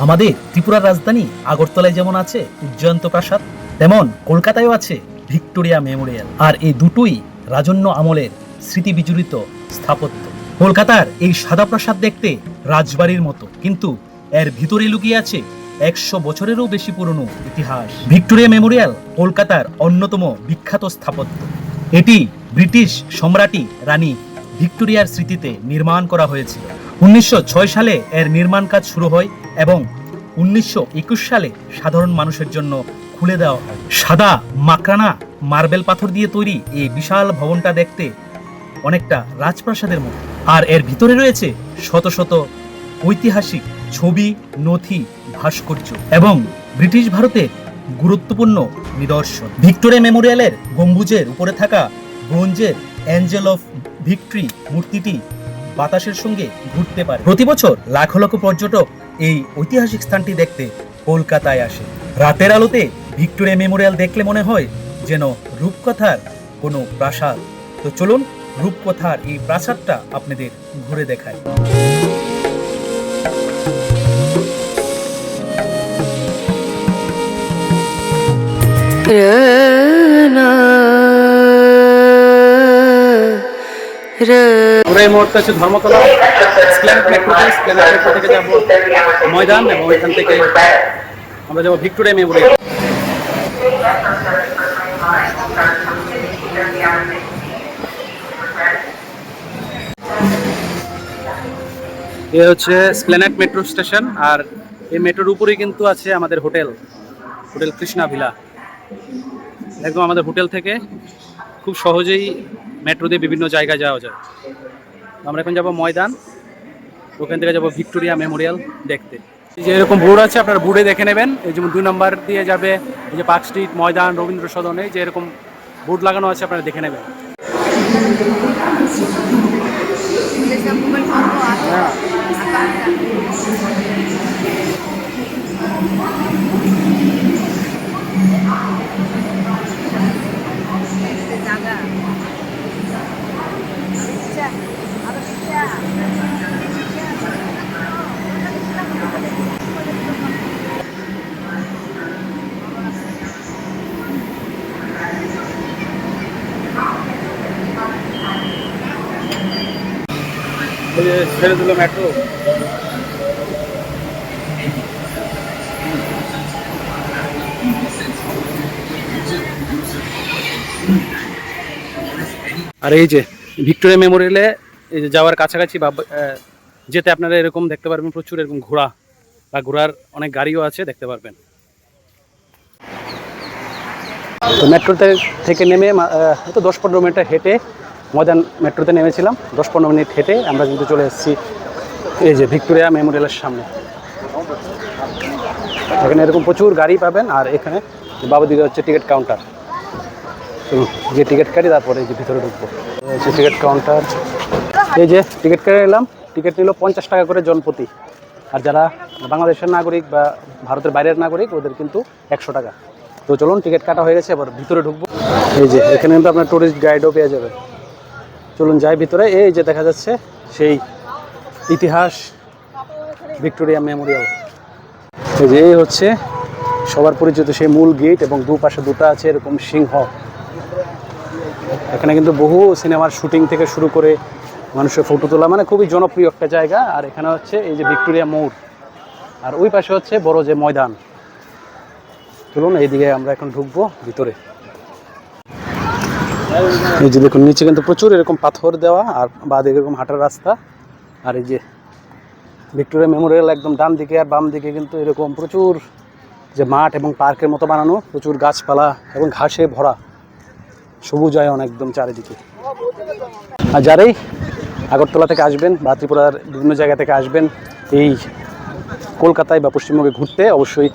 আমাদের ত্রিপুরার রাজধানী আগরতলায় যেমন আছে উজ্জয়ন্ত প্রাসাদ, তেমন কলকাতায়ও আছে ভিক্টোরিয়া মেমোরিয়াল। আর এই দুটোই রাজন্য আমলের স্মৃতি বিজড়িত স্থাপত্য। কলকাতার এই সাদা প্রাসাদ দেখতে রাজবাড়ির মতো, কিন্তু এর ভিতরে লুকিয়ে আছে 100 বছরেরও বেশি পুরনো ইতিহাস। ভিক্টোরিয়া মেমোরিয়াল কলকাতার অন্যতম বিখ্যাত স্থাপত্য। এটি ব্রিটিশ সম্রাটি রানী ভিক্টোরিয়ার স্মৃতিতে নির্মাণ করা হয়েছিল। 1906 সালে এর নির্মাণ কাজ শুরু হয় এবং 1921 সালে সাধারণ মানুষের জন্য খুলে দেওয়া হয়। সাদা মাকড়ানা মার্বেল পাথর দিয়ে তৈরি এই বিশাল ভবনটা দেখতে অনেকটা রাজপ্রাসাদের মতো। আর এর ভিতরে রয়েছে শত শত ঐতিহাসিক ছবি, নথি, ভাস্কর্য এবং ব্রিটিশ ভারতের গুরুত্বপূর্ণ নিদর্শন। ভিক্টোরিয়া মেমোরিয়ালের গম্বুজের উপরে থাকা ব্রোঞ্জের অ্যাঞ্জেল অফ ভিক্টরি মূর্তিটি বাতাসের সঙ্গে ঘুরতে পারে। প্রতি বছর লাখ লক্ষ পর্যটক এই ঐতিহাসিক স্থানটি দেখতে কলকাতায় আসে। রাতের আলোতে ভিক্টোরিয়া মেমোরিয়াল দেখলে মনে হয় যেন রূপকথার কোনো প্রাসাদ। তো চলুন রূপকথার এই প্রাসাদটা আপনাদের ঘুরে দেখায়। এই মুহূর্তে আছে ধর্মতলা মেট্রো থেকে যাব ময়দান, এবং ওইখান থেকে আমরা যাবো ভিক্টোরিয়া মেমোরিয়াল। এ হচ্ছে স্প্ল্যানেড মেট্রো স্টেশন, আর এই মেট্রোর উপরেই কিন্তু আছে আমাদের হোটেল কৃষ্ণা ভিলা। একদম আমাদের হোটেল থেকে খুব সহজেই মেট্রো দিয়ে বিভিন্ন জায়গায় যাওয়া যায়। আমরা এখন যাব ময়দান, ওখান থেকে যাব ভিক্টোরিয়া মেমোরিয়াল দেখতে। এই যে এরকম বোর্ড আছে, আপনারা বোর্ডে দেখে নেবেন। এই যেমন 2 নম্বর দিয়ে যাবে এই যে পার্ক স্ট্রিট, ময়দান, রবীন্দ্র সদনে যে এরকম বোর্ড লাগানো আছে, আপনারা দেখে নেবেন। ছেড়ে দিল মেট্রো। আর এই যে ভিক্টোরিয়া মেমোরিয়ালে এই যে যাওয়ার কাছাকাছি বা যেতে আপনারা এরকম দেখতে পারবেন প্রচুর এরকম ঘোড়া বা ঘোড়ার অনেক গাড়িও আছে, দেখতে পারবেন। তো মেট্রো থেকে নেমে হয়তো 10-15 মিনিট হেঁটে ময়দান মেট্রোতে নেমেছিলাম। 10-15 মিনিট হেঁটে আমরা কিন্তু চলে এসেছি এই যে ভিক্টোরিয়া মেমোরিয়ালের সামনে। এখানে এরকম প্রচুর গাড়ি পাবেন, আর এখানে বাবা দিকে হচ্ছে টিকিট কাউন্টার। যে টিকিট কাটি তারপরে এই যে ভিতরে ঢুকবো। হচ্ছে টিকিট কাউন্টার। এই যে টিকিট কেটে নিলাম। টিকিট নিল 50 টাকা করে জনপ্রতি, আর যারা বাংলাদেশের নাগরিক বা ভারতের বাইরের নাগরিক ওদের কিন্তু 100 টাকা। তো চলুন, টিকিট কাটা হয়ে গেছে, এবার ভিতরে ঢুকবো। এই যে এখানে কিন্তু আপনার টুরিস্ট গাইডও পেয়ে যাবে। চলুন যাই ভিতরে। এই যে দেখা যাচ্ছে সেই ইতিহাস ভিক্টোরিয়া মেমোরিয়াল। এই যে এই হচ্ছে সবার পরিচিত সেই মূল গেট, এবং দুপাশে দুটো আছে এরকম সিংহ। এখানে কিন্তু বহু সিনেমার শুটিং থেকে শুরু করে মানুষের ফটো তোলা, মানে খুবই জনপ্রিয় একটা জায়গা। আর এখানে হচ্ছে এই যে ভিক্টোরিয়া মোড়, আর ওই পাশে হচ্ছে বড় যে ময়দান। চলুন এইদিকে আমরা এখন ঢুকবো ভিতরে। এই যে দেখুন নিচে কিন্তু প্রচুর এরকম পাথর দেওয়া, আর বাঁদিকে এরকম হাঁটার রাস্তা। আর এই যে ভিক্টোরিয়া মেমোরিয়াল একদম ডান দিকে আর বাম দিকে কিন্তু এরকম প্রচুর যে মাঠ এবং পার্কের মতো বানানো, প্রচুর গাছপালা এবং ঘাসে ভরা, সবুজায়ন একদম চারিদিকে। আর যারাই আগরতলা থেকে আসবেন বা ত্রিপুরার বিভিন্ন জায়গা থেকে আসবেন এই কলকাতায় বা পশ্চিমবঙ্গে ঘুরতে, অবশ্যই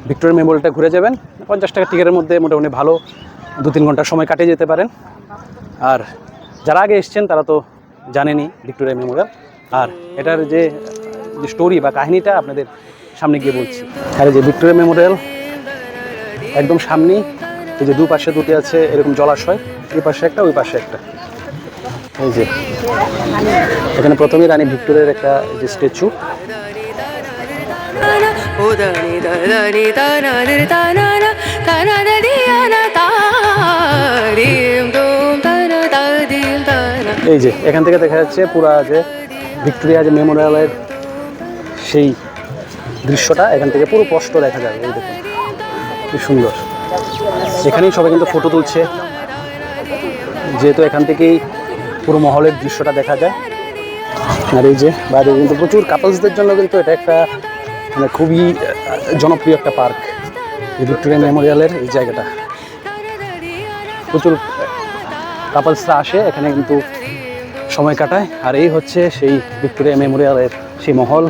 ভিক্টোরিয়া মেমোরিয়ালটা ঘুরে যাবেন। 50 টাকা টিকিটের মধ্যে মোটামুটি ভালো 2-3 ঘন্টা সময় কাটিয়ে যেতে পারেন। আর যারা আগে এসছেন তারা তো জানেনই ভিক্টোরিয়া মেমোরিয়াল, আর এটার যে স্টোরি বা কাহিনীটা আপনাদের সামনে গিয়ে বলছি। আর এই যে ভিক্টোরিয়া মেমোরিয়াল একদম সামনেই এই যে দুপাশে দুটি আছে এরকম জলাশয়, এই পাশে একটা ওই পাশে একটা। এই যে এখানে প্রথমেই রানী ভিক্টোরিয়ার একটা যে স্ট্যাচু, এই যে এখান থেকে দেখা যাচ্ছে পুরা যে ভিক্টোরিয়া যে মেমোরিয়ালের সেই দৃশ্যটা এখান থেকে পুরো স্পষ্ট দেখা যায়। এই দেখুন কি সুন্দর, এখানেই সবাই কিন্তু ফটো তুলছে, যেহেতু এখান থেকেই পুরো মহলের দৃশ্যটা দেখা যায়। আর এই যে বাইরে কিন্তু প্রচুর কাপলসদের জন্য কিন্তু এটা একটা মানে খুবই জনপ্রিয় একটা পার্ক, এই ভিক্টোরিয়া মেমোরিয়ালের এই জায়গাটা। প্রচুর কাপলসরা আসে এখানে কিন্তু সময় কাটায়। আর এই হচ্ছে সেই ভিক্টোরিয়া মেমোরিয়ালের সেই মহল।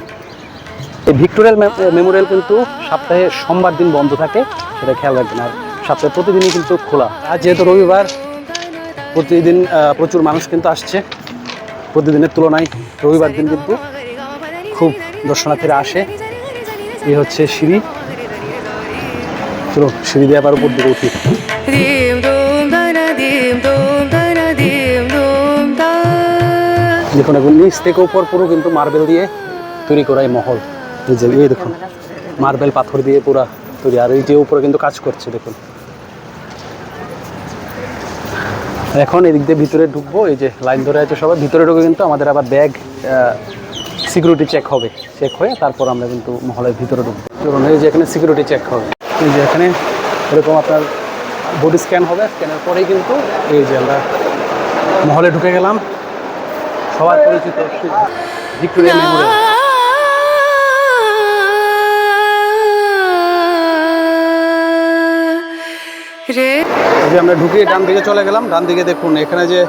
এই ভিক্টোরিয়াল মেমোরিয়াল কিন্তু সপ্তাহে সোমবার দিন বন্ধ থাকে, সেটা খেয়াল রাখবেন। আর সপ্তাহে প্রতিদিনই কিন্তু খোলা। আর যেহেতু রবিবার, প্রতিদিন প্রচুর মানুষ কিন্তু আসছে, প্রতিদিনের তুলনায় রবিবার দিন কিন্তু খুব দর্শনার্থীরা আসে। এই হচ্ছে সিঁড়ি, চলো সিঁড়ি দিয়ে আবার উপর দিকে উঠি। দেখুন এখন নিচ থেকে উপর পুরো কিন্তু মার্বেল দিয়ে তৈরি করা এই মহল। এই যে এই দেখুন মার্বেল পাথর দিয়ে পুরা তৈরি। আর এই যে উপরে কিন্তু কাজ করছে দেখুন। এখন এদিক দিয়ে ভিতরে ঢুকবো, এই যে লাইন ধরে আছে সবাই ভিতরে ঢুকে, কিন্তু আমাদের আবার ব্যাগ সিকিউরিটি চেক হবে, চেক হয়ে তারপর আমরা কিন্তু মহলের ভিতরে ঢুকবো। দেখুন এই যে এখানে সিকিউরিটি চেক হবে, এই যে এখানে এরকম আপনার বডি স্ক্যান হবে, স্ক্যানের পরেই কিন্তু এই যে আমরা মহলে ঢুকে গেলাম। সবার পরিচিত ভিক্টোরিয়া মেমোরিয়াল। আমরা ঢুকিয়ে ডান দিকে চলে গেলাম। ডান দিকে দেখুন এখানে যে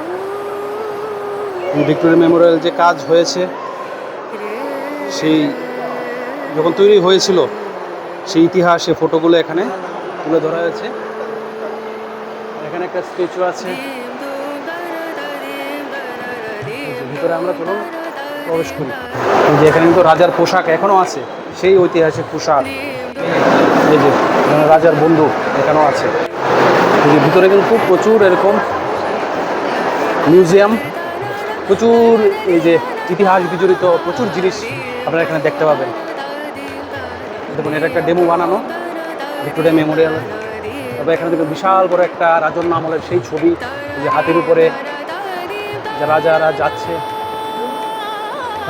ভিক্টোরিয়া মেমোরিয়াল যে কাজ হয়েছে, সেই যখন তৈরি হয়েছিল সেই ইতিহাস, সেই ফটোগুলো এখানে তুলে ধরা হয়েছে। এখানে একটা স্ট্যাচু আছে, ভিতরে আমরা চলুন প্রবেশ করি। যে এখানে কিন্তু রাজার পোশাক এখনো আছে, সেই ঐতিহাসিক পোশাক। এই যে রাজার বন্দুক এখানেও আছে। ভিতরে কিন্তু প্রচুর এরকম মিউজিয়াম, প্রচুর এই যে ইতিহাস বিজড়িত প্রচুর জিনিস আপনারা এখানে দেখতে পাবেন। দেখুন এটা একটা ডেমো বানানো ভিক্টোরিয়া মেমোরিয়াল। তবে এখানে দেখুন বিশাল বড় একটা রাজন্য আমলের সেই ছবি, যে হাতির উপরে যে রাজারা যাচ্ছে,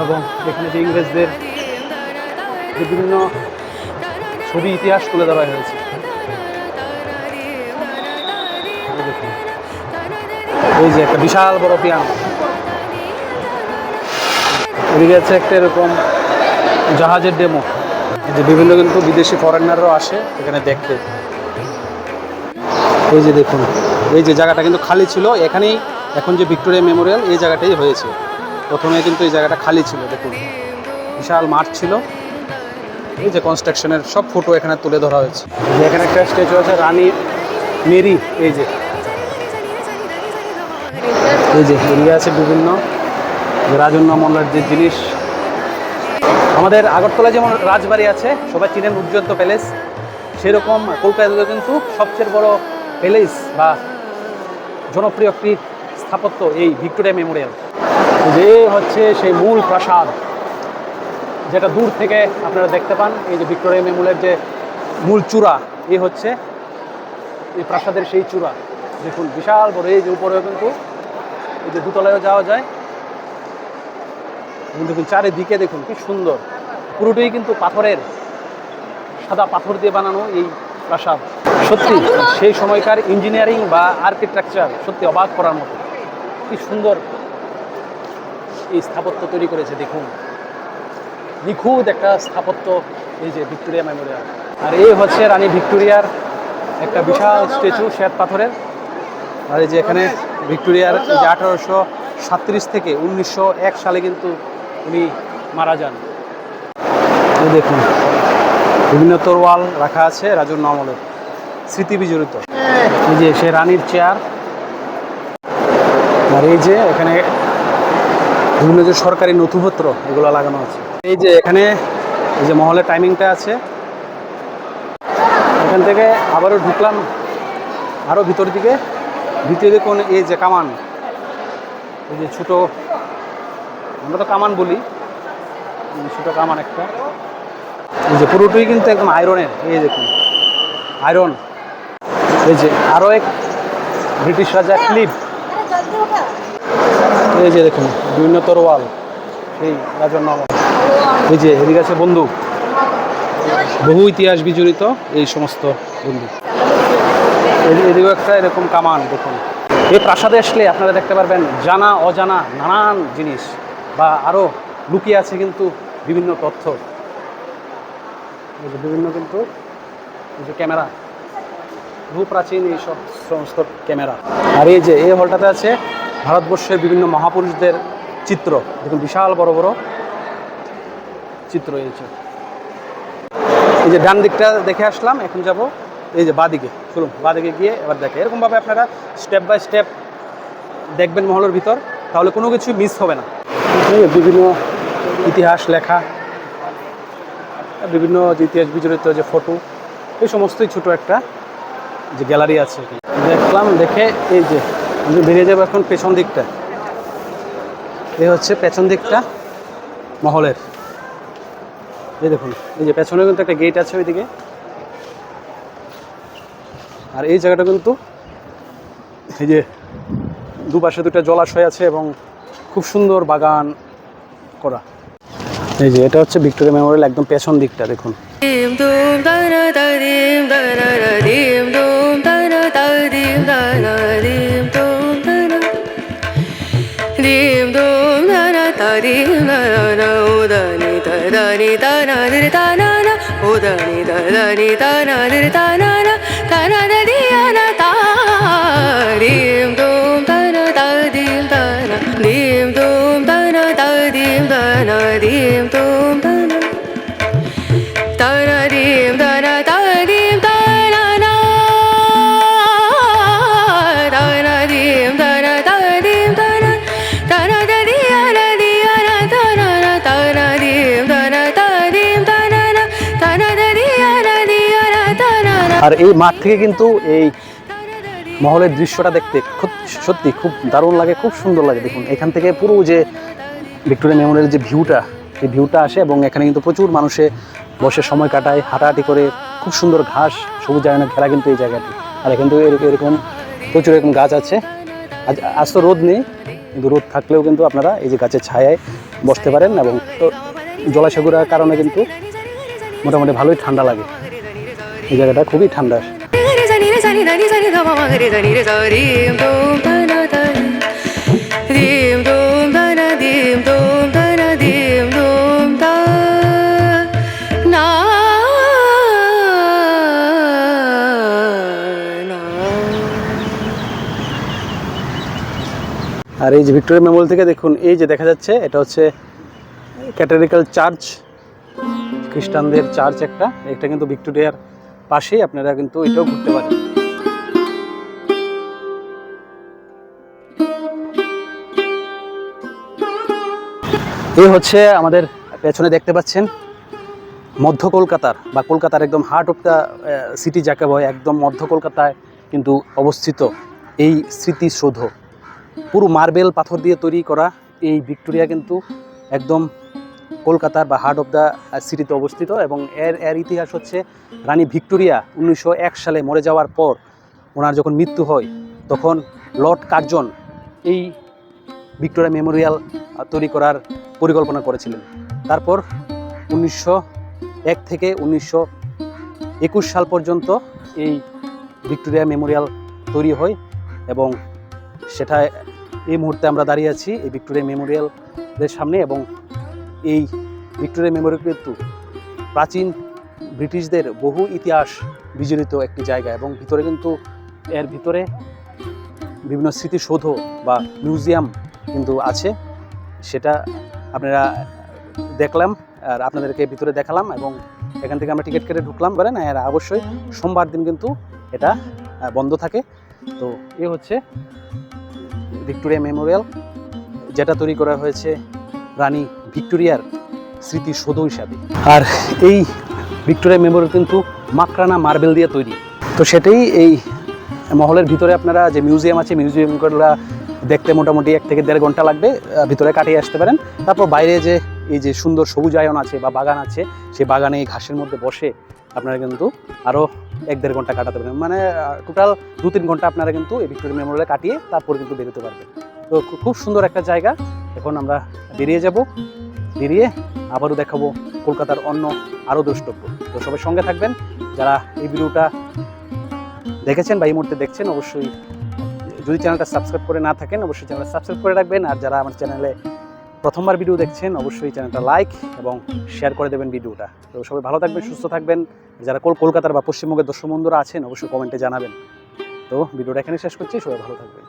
এবং এখানে যে ইংরেজদের যে বিভিন্ন ছবি ইতিহাস তুলে ধরা হয়েছে। এই যে একটা বিশাল বড় পিয়ানো, এদিকে আছে একটা এরকম জাহাজের ডেমো, যে বিভিন্ন কিন্তু বিদেশি ফরেনাররাও আসে এখানে দেখতে। এই যে দেখুন এই যে জায়গাটা কিন্তু খালি ছিল, এখানেই এখন যে ভিক্টোরিয়া মেমোরিয়াল এই জায়গাটাই হয়েছে। প্রথমে কিন্তু এই জায়গাটা খালি ছিল, দেখুন বিশাল মাঠ ছিল। এই যে কনস্ট্রাকশনের সব ফটো এখানে তুলে ধরা হয়েছে। এখানে একটা স্ট্যাচু আছে রানী মেরি, এই যে এদিকে আছে বিভিন্ন রাজন্য আমলের যে জিনিস। আমাদের আগরতলায় যেমন রাজবাড়ি আছে, সবাই চিনেন উজ্জ্বন্ত প্যালেস, সেরকম কলকাতাতে কিন্তু সবচেয়ে বড় প্যালেস বা জনপ্রিয় একটি স্থাপত্য এই ভিক্টোরিয়া মেমোরিয়াল। যে হচ্ছে সেই মূল প্রাসাদ, যেটা দূর থেকে আপনারা দেখতে পান। এই যে ভিক্টোরিয়া মেমোরিয়ালের যে মূল চূড়া, এই হচ্ছে এই প্রাসাদের সেই চূড়া। দেখুন বিশাল বড়, এই যে উপরেও কিন্তু এই যে দোতলায়ও যাওয়া যায়। দেখুন চারিদিকে দেখুন কি সুন্দর, পুরোটাই কিন্তু পাথরের, সাদা পাথর দিয়ে বানানো এই প্রাসাদ। সত্যি সেই সময়কার ইঞ্জিনিয়ারিং বা আর্কিটেকচার সত্যি অবাক করার মতো। কি সুন্দর এই স্থাপত্য তৈরি করেছে, দেখুন নিখুঁত একটা স্থাপত্য এই যে ভিক্টোরিয়া মেমোরিয়াল। আর এই হচ্ছে রানী ভিক্টোরিয়ার একটা বিশাল স্ট্যাচু শ্বেত পাথরের। আর এই যে এখানে ভিক্টোরিয়ার এই যে 1837 থেকে 1901 সালে কিন্তু উনি মারা যান। দেখুন বিভিন্ন তরোয়াল রাখা আছে রাজন্য আমলের, স্মৃতি বিজড়িত। এই যে সে রানীর চেয়ার। আর এই যে এখানে বিভিন্ন যে সরকারি নথিপত্র এগুলো লাগানো আছে। এই যে এখানে এই যে মহলের টাইমিংটা আছে, এখান থেকে আবারও ঢুকলাম আরও ভিতর দিকে। ভিতরে দেখুন এই যে কামান, এই যে ছোটো, আমরা তো কামান বলি, ছোটো কামান একটা। এই যে পুরোটাই কিন্তু একদম আয়রনের, এই দেখুন আয়রন। এই যে আরও এক ব্রিটিশ রাজা ক্লিপ, এই যে দেখুন বিভিন্ন তরোয়াল, সেই রাজন্য আমল। এই যে এদিকে আছে বন্দুক, বহু ইতিহাস বিজড়িত এই সমস্ত বন্দুক। এদিকেও একটা এরকম কামান দেখুন। এই প্রাসাদে আসলে আপনারা দেখতে পারবেন জানা অজানা নানান জিনিস, বা আরও লুকিয়ে আছে কিন্তু বিভিন্ন তথ্য। বিভিন্ন কিন্তু এই যে ক্যামেরা, বহু প্রাচীন এইসব সমস্ত ক্যামেরা। আর এই যে এই হলটাতে আছে ভারতবর্ষের বিভিন্ন মহাপুরুষদের চিত্র, দেখুন বিশাল বড় বড় চিত্র। এই যে ডান দিকটা দেখে আসলাম, এখন যাব এই যে বাঁদিকে। চলুন বাঁদিকে গিয়ে এবার দেখে, এরকমভাবে আপনারা স্টেপ বাই স্টেপ দেখবেন মহলের ভিতর, তাহলে কোনো কিছু মিস হবে না। বিভিন্ন ইতিহাস লেখা, বিভিন্ন ইতিহাস বিজড়িত যে ফটো, এই সমস্তই ছোট একটা যে গ্যালারি আছে দেখলাম। দেখে এই যে আমি বেরিয়ে যাবো এখন পেছন দিকটা। এই হচ্ছে পেছন দিকটা মহলের। এই দেখুন এই যে পেছনে কিন্তু একটা গেট আছে ওইদিকে। আর এই জায়গাটা কিন্তু এই যে দুপাশে দুটো জলাশয় আছে এবং খুব সুন্দর বাগান করা। এই যে এটা হচ্ছে ভিক্টোরিয়া মেমোরিয়াল, একদম পেছন দিকটা দেখুন। আর এই মাঠ থেকে কিন্তু এই মহলের দৃশ্যটা দেখতে সত্যি খুব দারুণ লাগে, খুব সুন্দর লাগে। দেখুন এখান থেকে পুরো যে ভিক্টোরিয়া মেমোরিয়াল যে ভিউটা, এই ভিউটা আসে এবং এখানে কিন্তু প্রচুর মানুষে বসে সময় কাটায়, হাঁটাহাঁটি করে। খুব সুন্দর ঘাস, সবুজায়নের খেলা কিন্তু এই জায়গাটি। আর এখান থেকে এরকম প্রচুর এরকম গাছ আছে। আজ তো রোদ নেই, কিন্তু রোদ থাকলেও কিন্তু আপনারা এই যে গাছের ছায়ায় বসতে পারেন, এবং তো জলাশয়গুলোর কারণে কিন্তু মোটামুটি ভালোই ঠান্ডা লাগে। এই জায়গাটা খুবই ঠান্ডা। আর এই যে ভিক্টোরিয়া মেমোরিয়াল থেকে দেখুন এই যে দেখা যাচ্ছে, এটা হচ্ছে ক্যাথলিক চার্চ, খ্রিস্টানদের চার্চ একটা। এটা কিন্তু ভিক্টোরিয়ার পাশেই, আপনারা কিন্তু এটাও ঘুরতে পারেন। এই হচ্ছে আমাদের পেছনে দেখতে পাচ্ছেন মধ্য কলকাতার, বা কলকাতার একদম হার্ট অফ দ্য সিটি যাকে বলে, একদম মধ্য কলকাতায় কিন্তু অবস্থিত এই স্মৃতিসৌধ। পুরো মার্বেল পাথর দিয়ে তৈরি করা এই ভিক্টোরিয়া কিন্তু একদম কলকাতার বা হার্ট অফ দ্য সিটিতে অবস্থিত। এবং এর ইতিহাস হচ্ছে রানী ভিক্টোরিয়া 1901 সালে মরে যাওয়ার পর, ওনার যখন মৃত্যু হয়, তখন লর্ড কার্জন এই ভিক্টোরিয়া মেমোরিয়াল তৈরি করার পরিকল্পনা করেছিলেন। তারপর 1901 থেকে 1921 সাল পর্যন্ত এই ভিক্টোরিয়া মেমোরিয়াল তৈরি হয়, এবং সেটা এই মুহূর্তে আমরা দাঁড়িয়ে আছি এই ভিক্টোরিয়া মেমোরিয়ালের সামনে। এবং এই ভিক্টোরিয়া মেমোরিয়াল কিন্তু প্রাচীন ব্রিটিশদের বহু ইতিহাস বিজড়িত একটি জায়গা, এবং ভিতরে কিন্তু এর ভিতরে বিভিন্ন স্মৃতিসৌধ বা মিউজিয়াম কিন্তু আছে। সেটা আপনারা দেখলাম আর আপনাদেরকে ভিতরে দেখালাম, এবং এখান থেকে আমরা টিকিট কেটে ঢুকলাম পারেন। আর অবশ্যই সোমবার দিন কিন্তু এটা বন্ধ থাকে। তো এ হচ্ছে ভিক্টোরিয়া মেমোরিয়াল, যেটা তৈরি করা হয়েছে রানী ভিক্টোরিয়ার স্মৃতিসৌধ হিসাবে। আর এই ভিক্টোরিয়া মেমোরিয়াল কিন্তু মাকরানা মার্বেল দিয়ে তৈরি। তো সেটাই এই মহলের ভিতরে আপনারা যে মিউজিয়াম আছে, মিউজিয়ামগুলো দেখতে মোটামুটি 1 থেকে 1.5 ঘন্টা লাগবে, ভিতরে কাটিয়ে আসতে পারেন। তারপর বাইরে যে এই যে সুন্দর সবুজায়ন আছে বা বাগান আছে, সেই বাগানে এই ঘাসের মধ্যে বসে আপনারা কিন্তু আরও 1-1.5 ঘন্টা কাটাতে পারবেন, মানে টোটাল 2-3 ঘন্টা আপনারা কিন্তু এই ভিক্টোরিয়া মেমোরিয়ালে কাটিয়ে তারপর কিন্তু বেরোতে পারবেন। তো খুব সুন্দর একটা জায়গা। এখন আমরা বেরিয়ে যাব, বেরিয়ে আবারও দেখাবো কলকাতার অন্য আরও দ্রষ্টব্য। তো সবাই সঙ্গে থাকবেন। যারা এই ভিডিওটা দেখেছেন বা এই মুহূর্তে দেখছেন, অবশ্যই যদি চ্যানেলটা সাবস্ক্রাইব করে না থাকেন অবশ্যই চ্যানেলটা সাবস্ক্রাইব করে রাখবেন। আর যারা আমার চ্যানেলে প্রথমবার ভিডিও দেখছেন অবশ্যই চ্যানেলটা লাইক এবং শেয়ার করে দেবেন ভিডিওটা। তো সবাই ভালো থাকবেন, সুস্থ থাকবেন। যারা কলকাতার বা পশ্চিমবঙ্গের দর্শক বন্ধুরা আছেন অবশ্যই কমেন্টে জানাবেন। তো ভিডিওটা এখানে শেষ করছি, সবাই ভালো থাকবেন।